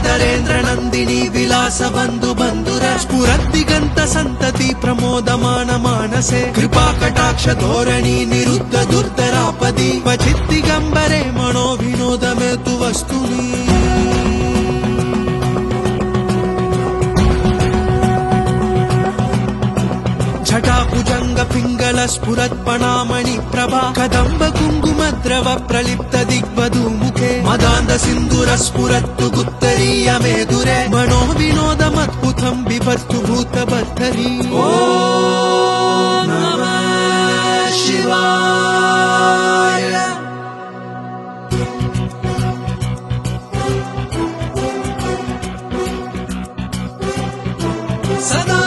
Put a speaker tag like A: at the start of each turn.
A: सादरेन्द्र नन्दिनी विलास बन्धु बन्धुर स्फुरद्दिगन्त सन्तति प्रमोदमान मानसे कृपा कटाक्ष धोरणी निरुद्ध दुर्धरापदि क्वचित् दिगम्बरे मनो विनोदमेतु वस्तुनि छटाभुजंग पिंगल स्फुरत्पणामणि प्रभा कदम्ब कुंकुम द्रव प्रलिप्त दिग्वधू मुखे मदान्द सिंधुर स्फुरत्तु गुत्तरीय मेदुरे मनो विनोदमद्भुतं बिभर्तु भूतबद्धरी ओम नमः शिवाय सदा